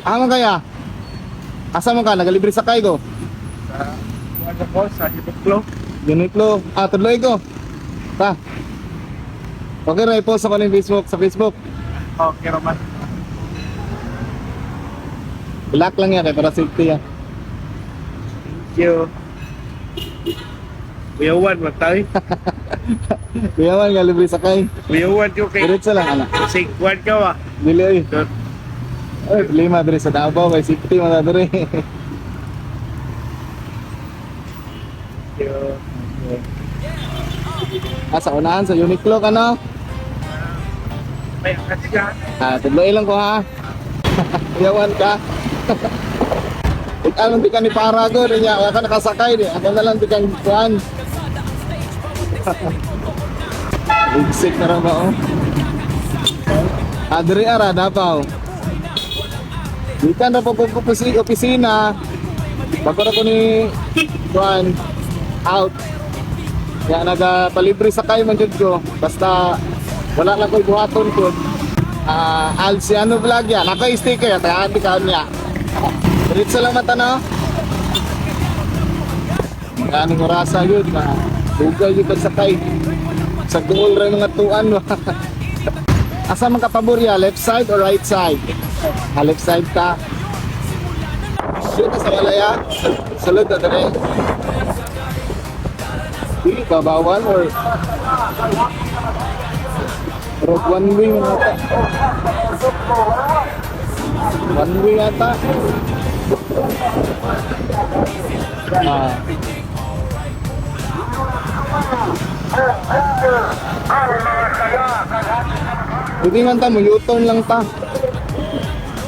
Amo kaya? Asa mo ka? Nagalibre sa kay ko? Ano po, sa Uniqlo. Uniqlo. Tuloy ko. Ta. Okay na, i-post ako ng Facebook, sa Facebook. Okay naman. Black lang yan, para safety yan. Thank you. Kuya Juan, matay. Kuya man, galibre sa kay. Kuya Juan, yung kay Diretso lang, anak. Sigwan ka ba? Dili, oy. Oy, problema diri sa Davao, kay safety mo na diri. Sa unahan, sa Uniqlo ka no? May kasi ka. Tuloy lang ko ha. Yawan ka. Anong di ka ni Parago, niya, wala ka nakasakay, di. Ako na lang di kang kuhan. Ligsik na rin ba, oh? Diri ara, Davao. Di ka na po opisina. Bago na ko ni kuhan, out. Kaya nagpalibre sakay man dyan ko. Basta wala lang ko'y buhaton ko. Alciano vlog yan. Ako yung sticker. Kaya hindi ka niya. Diretso lang mata no? Magkaning orasa yun. Bugay yun pagsakay. Sa duol rin mga tuan. Asa man ka paborya? Left side or right side? Left side ka. Shoot na sa malaya. Salud na dali. Hindi, babawal or road one way mo ata. One way ata. Hindi man ta mo, U-turn lang ta.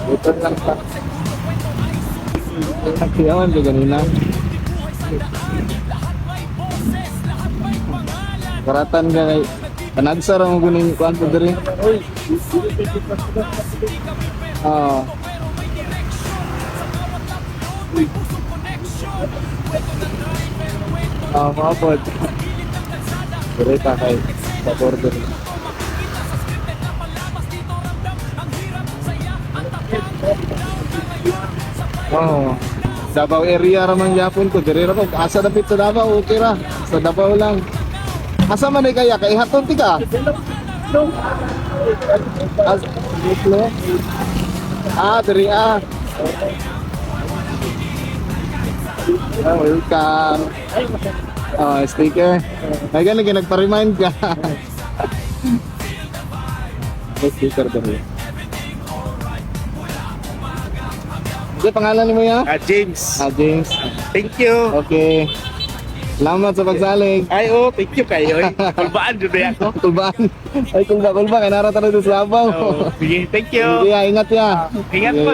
U-turn lang ta. Nagkiyawan ka ganina. Karatan ka kay panagsara mo guning kwanto diri. Maapod. Diri ta kay sa border. Davao area ramang yapon ko. Diri ra ko. Asa dapit sa Davao, okay ra. Sa Davao lang. Asa man kaya kay haton ti ka? Uniqlo. Diri welcome. Sticker. Ay gani nagpa-remind ka. Sticker diri. Ano pangalan mo ya? James. James. Thank you. Okay. Salamat sa pagsalig. Ay, thank you kayo. Kulbaan dito ako. Kulbaan. Ay, kulba. Kaya narata na doon sa Labaw. Sige, thank you. Sige, ingat ya. Ingat Sige. po.